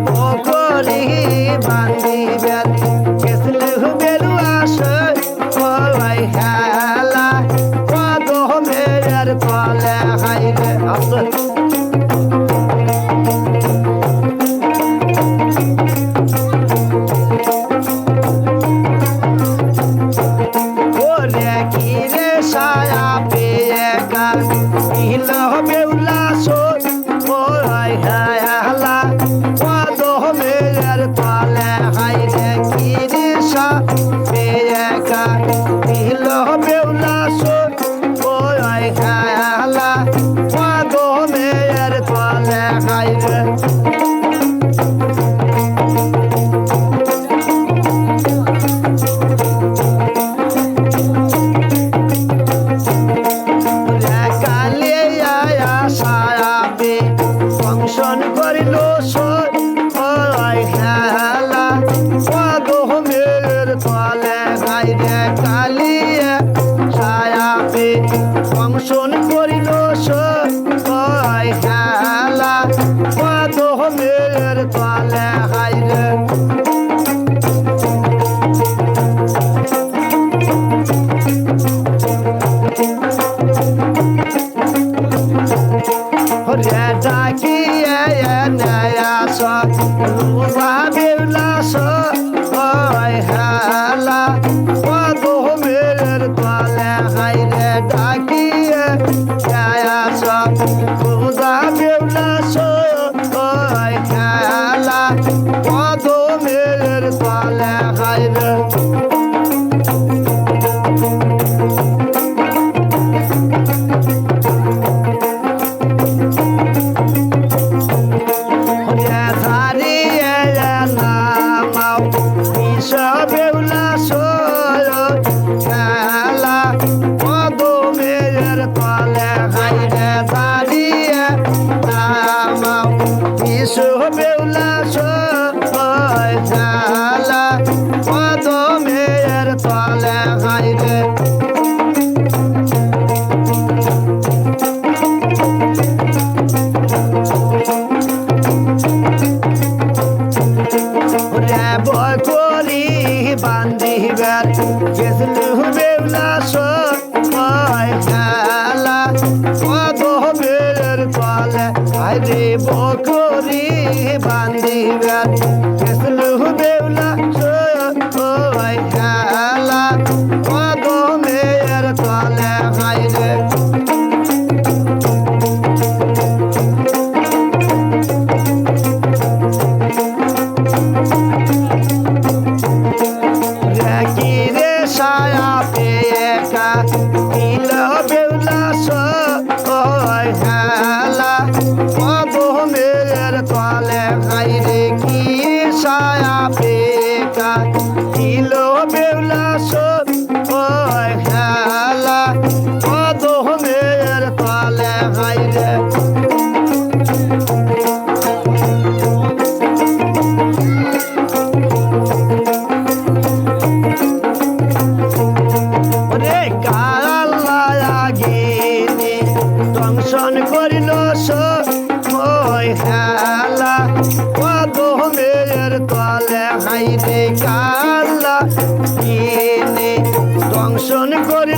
বকরি বান্দিবেন কেসলু বেলু আসে ওই হেলা কদমের তলে হাইরে আসে ওরে কি রে সায়া পেয়ে গান ইল বেউলা সো ওই হেলা কদমের তলে হাইরে কি রে সা পেয়ে গান ইল বেউলা সো ওই হেলা কদমের তলে হাইরে ফাংশন করিল ওই খেলা কদমের তলে হাইরে কালিয়ে ছায়াবে ফাংশন করিল ওই খেলা কদমের তলে হাইরে ডাকিয়ে নয়া রোজা বেউলা ওই হেলা কদমের তলে হাইরে ডাকিয়ে নয়া রোজা বেউলা ওই হেলা কদমের তলে হাইরে বেউলা খেলা কদমের তলে হাইরে দাঁড়িয়ে নামাও বিশু বেউলা খেলা কদমের তলে হাইরে বকরি বান্দিবেন কেসলু বেউলা ওই খেলা কদমের তলে হাইরে বকরি বান্দিবেন কেসলু বেউলা ওই খেলা কদমের তলে হাইরে সায়া পেয়ে কা ইল বেউলা ওই হেলা কদমের তলে হাইরে কি সায়া পেয়ে কা ইল বেউলা ওই হেলা কদমের তলে হাইরে দংশন করিল ওই হেলা কদমের তলে হাইরে কালা দংশন করিল